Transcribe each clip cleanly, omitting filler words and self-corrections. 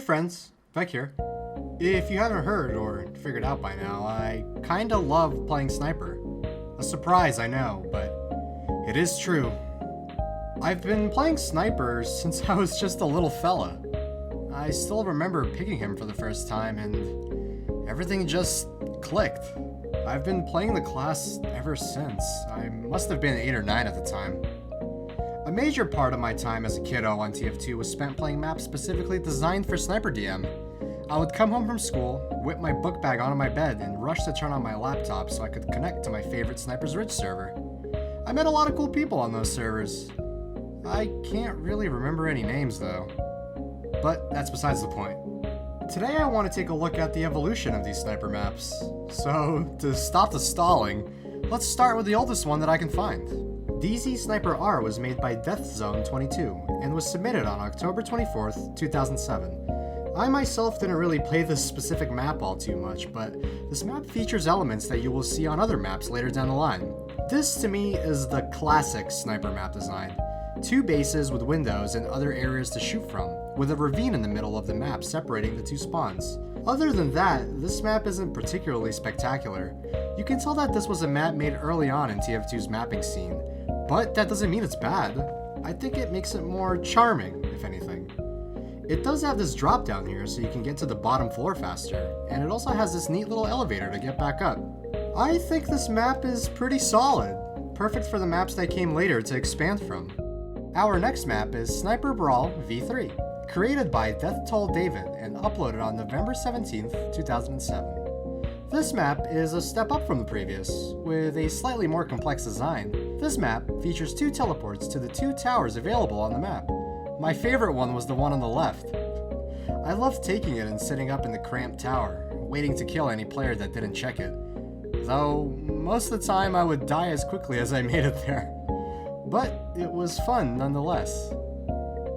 friends, Vec here. If you haven't heard or figured out by now, I kinda love playing Sniper. A surprise, I know, but it is true. I've been playing Sniper since I was just a little fella. I still remember picking him for the first time and everything just clicked. I've been playing the class ever since. I must have been 8 or 9 at the time. A major part of my time as a kiddo on TF2 was spent playing maps specifically designed for Sniper DM. I would come home from school, whip my book bag onto my bed, and rush to turn on my laptop so I could connect to my favorite SNIPERZ Ridge server. I met a lot of cool people on those servers. I can't really remember any names though. But that's besides the point. Today I want to take a look at the evolution of these Sniper maps. So, to stop the stalling, let's start with the oldest one that I can find. DZ SNIPER R was made by DeathZone22 and was submitted on October 24th, 2007. I myself didn't really play this specific map all too much, but this map features elements that you will see on other maps later down the line. This to me is the classic Sniper map design. 2 bases with windows and other areas to shoot from, with a ravine in the middle of the map separating the 2 spawns. Other than that, this map isn't particularly spectacular. You can tell that this was a map made early on in TF2's mapping scene, but that doesn't mean it's bad. I think it makes it more charming, if anything. It does have this drop down here so you can get to the bottom floor faster, and it also has this neat little elevator to get back up. I think this map is pretty solid, perfect for the maps that came later to expand from. Our next map is SNIPER BRAWL V3, created by DeathTollDavid and uploaded on November 17th, 2007. This map is a step up from the previous, with a slightly more complex design. This map features 2 teleports to the 2 towers available on the map. My favorite one was the one on the left. I loved taking it and sitting up in the cramped tower, waiting to kill any player that didn't check it. Though, most of the time I would die as quickly as I made it there. But it was fun nonetheless.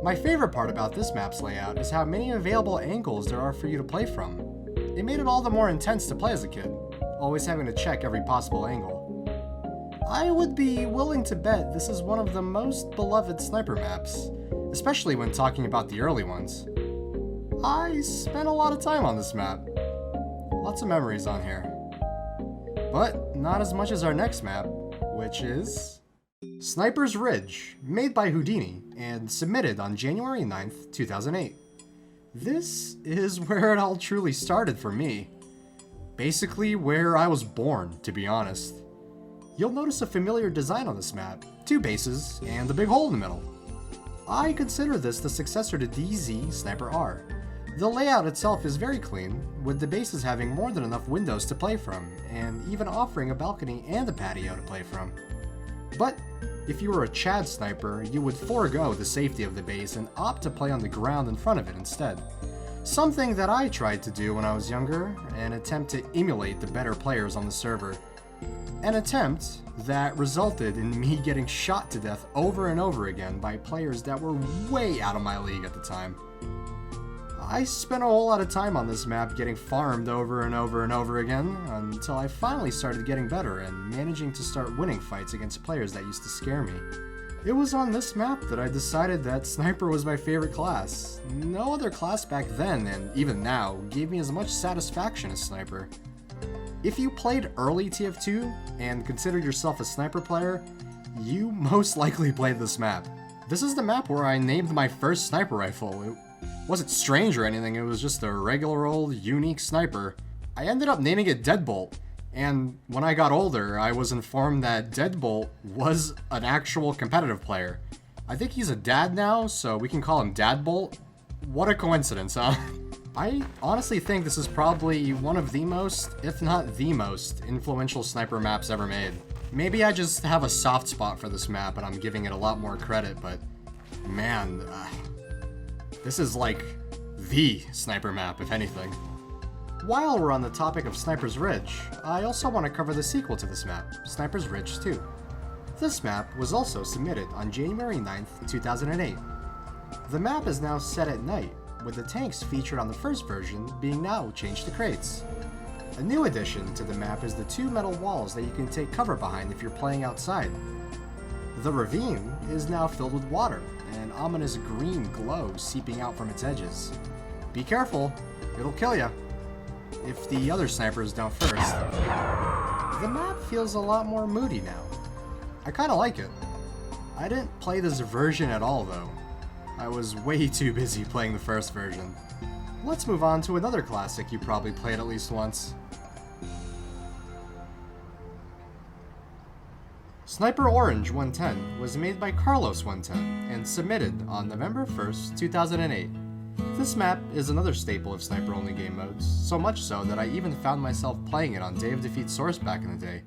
My favorite part about this map's layout is how many available angles there are for you to play from. It made it all the more intense to play as a kid, always having to check every possible angle. I would be willing to bet this is one of the most beloved Sniper maps, especially when talking about the early ones. I spent a lot of time on this map. Lots of memories on here. But not as much as our next map, which is SNIPERZ Ridge, made by Houdini and submitted on January 9th, 2008. This is where it all truly started for me. Basically where I was born, to be honest. You'll notice a familiar design on this map, 2 bases and a big hole in the middle. I consider this the successor to DZ SNIPER R. The layout itself is very clean, with the bases having more than enough windows to play from, and even offering a balcony and a patio to play from. But if you were a Chad sniper, you would forego the safety of the base and opt to play on the ground in front of it instead. Something that I tried to do when I was younger, an attempt to emulate the better players on the server. An attempt that resulted in me getting shot to death over and over again by players that were way out of my league at the time. I spent a whole lot of time on this map getting farmed over and over and over again, until I finally started getting better and managing to start winning fights against players that used to scare me. It was on this map that I decided that Sniper was my favorite class. No other class back then, and even now, gave me as much satisfaction as Sniper. If you played early TF2 and considered yourself a Sniper player, you most likely played this map. This is the map where I named my first sniper rifle. It wasn't strange or anything, it was just a regular old unique sniper. I ended up naming it Deadbolt, and when I got older, I was informed that Deadbolt was an actual competitive player. I think he's a dad now, so we can call him Dadbolt. What a coincidence, huh? I honestly think this is probably one of the most, if not the most, influential Sniper maps ever made. Maybe I just have a soft spot for this map and I'm giving it a lot more credit, but man, this is like the Sniper map, if anything. While we're on the topic of SNIPERZ Ridge, I also want to cover the sequel to this map, SNIPERZ Ridge 2. This map was also submitted on January 9th, 2008. The map is now set at night, with the tanks featured on the first version being now changed to crates. A new addition to the map is the 2 metal walls that you can take cover behind if you're playing outside. The ravine is now filled with water, and an ominous green glow seeping out from its edges. be careful, it'll kill ya. If the other snipers don't first. The map feels a lot more moody now. I kinda like it. I didn't play this version at all though. I was way too busy playing the first version. Let's move on to another classic you probably played at least once. SNIPER Orange 110 was made by RLOS 110 and submitted on November 1st, 2008. This map is another staple of sniper-only game modes, so much so that I even found myself playing it on Day of Defeat Source back in the day.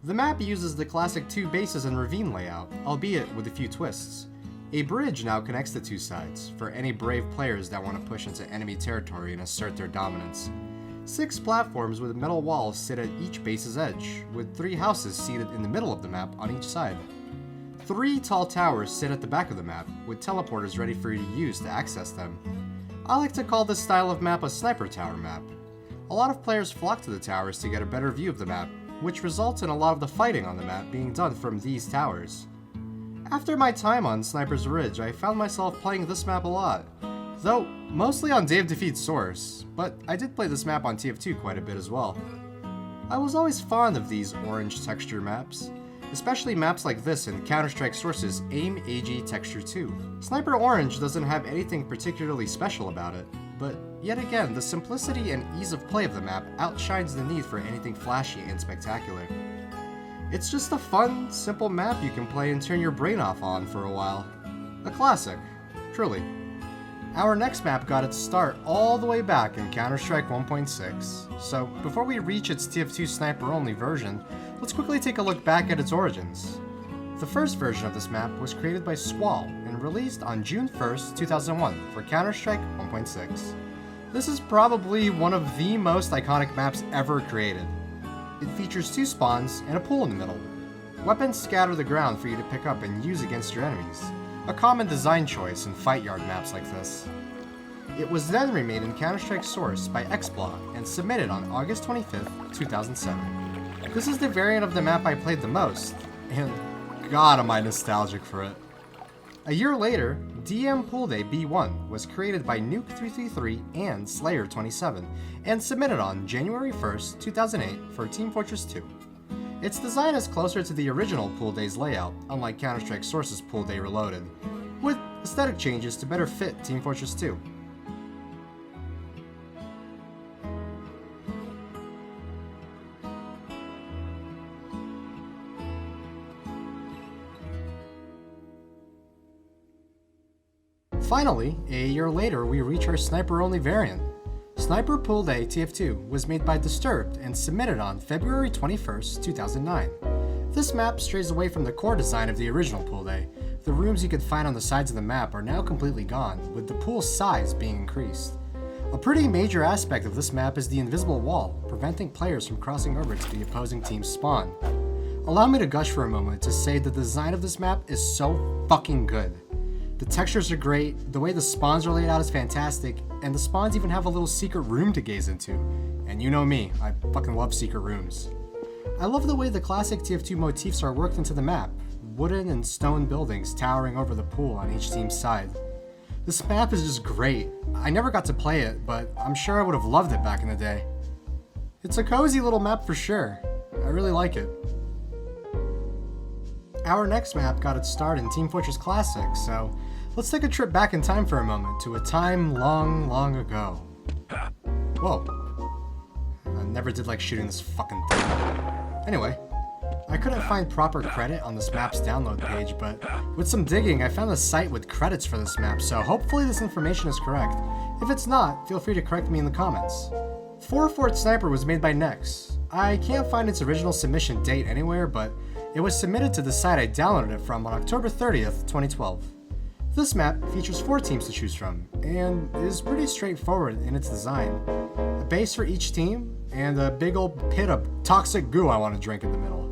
The map uses the classic two bases and ravine layout, albeit with a few twists. A bridge now connects the two sides, for any brave players that want to push into enemy territory and assert their dominance. 6 platforms with metal walls sit at each base's edge, with 3 houses seated in the middle of the map on each side. 3 tall towers sit at the back of the map, with teleporters ready for you to use to access them. I like to call this style of map a sniper tower map. A lot of players flock to the towers to get a better view of the map, which results in a lot of the fighting on the map being done from these towers. After my time on Sniper's Ridge, I found myself playing this map a lot, though mostly on Day of Defeat Source, but I did play this map on TF2 quite a bit as well. I was always fond of these orange texture maps, especially maps like this in Counter-Strike Source's AIM AG Texture 2. Sniper Orange doesn't have anything particularly special about it, but yet again, the simplicity and ease of play of the map outshines the need for anything flashy and spectacular. It's just a fun, simple map you can play and turn your brain off on for a while. A classic, truly. Our next map got its start all the way back in Counter-Strike 1.6, so before we reach its TF2 sniper-only version, let's quickly take a look back at its origins. The first version of this map was created by Squall and released on June 1st, 2001 for Counter-Strike 1.6. This is probably one of the most iconic maps ever created. It features 2 spawns and a pool in the middle. Weapons scatter the ground for you to pick up and use against your enemies, a common design choice in fight yard maps like this. It was then remade in Counter-Strike Source by XBlaw and submitted on August 25th, 2007. This is the variant of the map I played the most, and god am I nostalgic for it. A year later, DM Pool Day B1 was created by Nuke333 and Slayer27 and submitted on January 1st, 2008 for Team Fortress 2. Its design is closer to the original Pool Day's layout, unlike Counter-Strike Source's Pool Day Reloaded, with aesthetic changes to better fit Team Fortress 2. Finally, a year later, we reach our sniper-only variant. Sniper Pool Day TF2 was made by Disturbed and submitted on February 21st, 2009. This map strays away from the core design of the original Pool Day. The rooms you could find on the sides of the map are now completely gone, with the pool's size being increased. A pretty major aspect of this map is the invisible wall, preventing players from crossing over to the opposing team's spawn. Allow me to gush for a moment to say the design of this map is so fucking good. The textures are great, the way the spawns are laid out is fantastic, and the spawns even have a little secret room to gaze into. And you know me, I fucking love secret rooms. I love the way the classic TF2 motifs are worked into the map, wooden and stone buildings towering over the pool on each team's side. This map is just great. I never got to play it, but I'm sure I would have loved it back in the day. It's a cozy little map for sure. I really like it. Our next map got its start in Team Fortress Classic, so let's take a trip back in time for a moment to a time long, long ago. Whoa. I never did like shooting this fucking thing. Anyway, I couldn't find proper credit on this map's download page, but with some digging, I found a site with credits for this map, so hopefully this information is correct. If it's not, feel free to correct me in the comments. 4 Fort Sniper was made by Nex. I can't find its original submission date anywhere, but it was submitted to the site I downloaded it from on October 30th, 2012. This map features 4 teams to choose from, and is pretty straightforward in its design. A base for each team, and a big old pit of toxic goo I want to drink in the middle.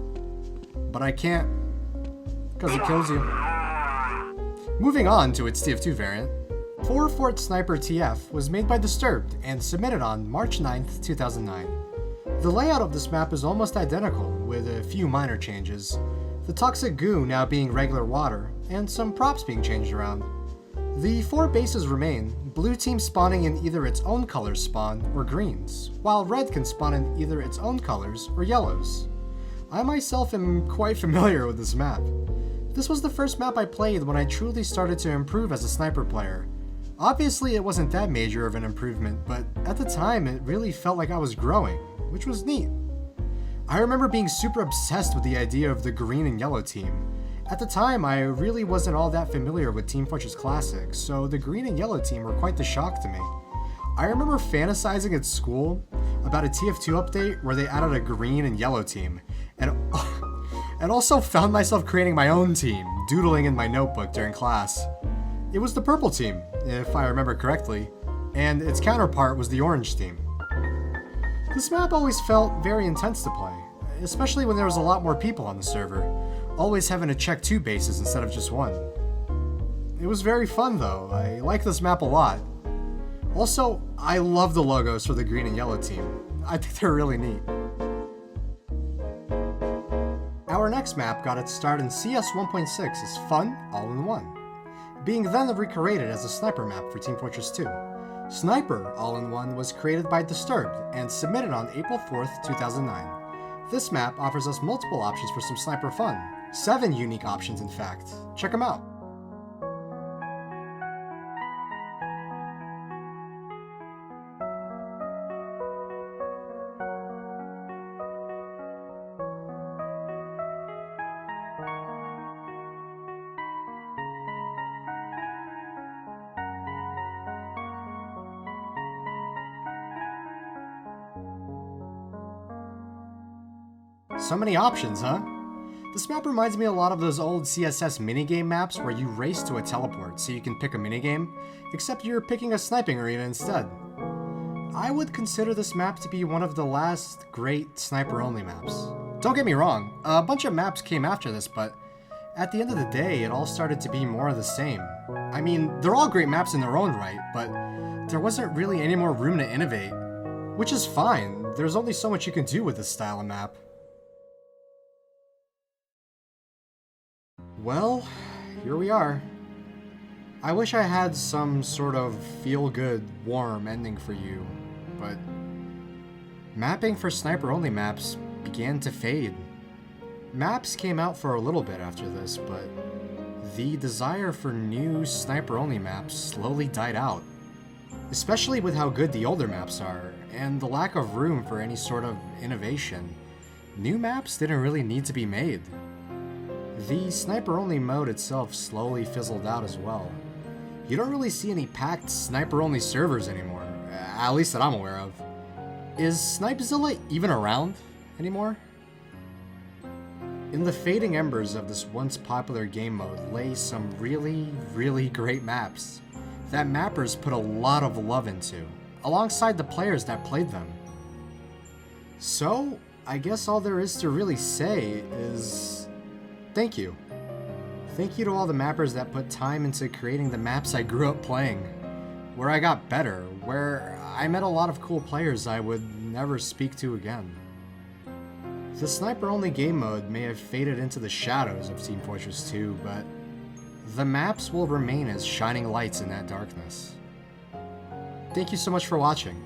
But I can't, because it kills you. Moving on to its TF2 variant, 4 Fort Sniper TF was made by Disturbed and submitted on March 9th, 2009. The layout of this map is almost identical, with a few minor changes. the toxic goo now being regular water, and some props being changed around. The 4 bases remain, blue team spawning in either its own colors spawn or greens, while red can spawn in either its own colors or yellows. I myself am quite familiar with this map. This was the first map I played when I truly started to improve as a sniper player. Obviously it wasn't that major of an improvement, but at the time it really felt like I was growing, which was neat. I remember being super obsessed with the idea of the green and yellow team. At the time, I really wasn't all that familiar with Team Fortress Classic, so the green and yellow team were quite the shock to me. I remember fantasizing at school about a TF2 update where they added a green and yellow team, and also found myself creating my own team, doodling in my notebook during class. It was the purple team, if I remember correctly, and its counterpart was the orange team. This map always felt very intense to play, especially when there was a lot more people on the server, always having to check 2 bases instead of just 1. It was very fun though, I like this map a lot. Also, I love the logos for the green and yellow team. I think they're really neat. Our next map got its start in CS 1.6 as Fun All-in-One, being then recreated as a sniper map for Team Fortress 2. Sniper All-in-One was created by Disturbed and submitted on April 4th, 2009. This map offers us multiple options for some sniper fun. 7 unique options in fact. Check them out. So many options, huh? This map reminds me a lot of those old CSS minigame maps where you race to a teleport so you can pick a minigame, except you're picking a sniping arena instead. I would consider this map to be one of the last great sniper-only maps. Don't get me wrong, a bunch of maps came after this, but at the end of the day, it all started to be more of the same. I mean, they're all great maps in their own right, but there wasn't really any more room to innovate. Which is fine, there's only so much you can do with this style of map. Well, here we are. I wish I had some sort of feel-good, warm ending for you, but mapping for sniper-only maps began to fade. Maps came out for a little bit after this, but the desire for new sniper-only maps slowly died out, especially with how good the older maps are, and the lack of room for any sort of innovation. New maps didn't really need to be made. The sniper-only mode itself slowly fizzled out as well. You don't really see any packed sniper-only servers anymore, at least that I'm aware of. Is Snipezilla even around anymore? In the fading embers of this once popular game mode lay some really, really great maps that mappers put a lot of love into, alongside the players that played them. So, I guess all there is to really say is thank you. Thank you to all the mappers that put time into creating the maps I grew up playing, where I got better, where I met a lot of cool players I would never speak to again. The sniper-only game mode may have faded into the shadows of Team Fortress 2, but the maps will remain as shining lights in that darkness. Thank you so much for watching.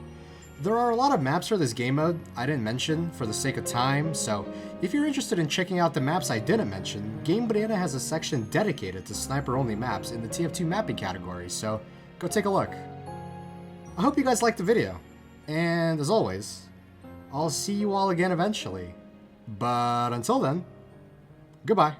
There are a lot of maps for this game mode I didn't mention for the sake of time, so if you're interested in checking out the maps I didn't mention, Game Banana has a section dedicated to sniper-only maps in the TF2 mapping category, so go take a look. I hope you guys liked the video, and as always, I'll see you all again eventually. But until then, goodbye.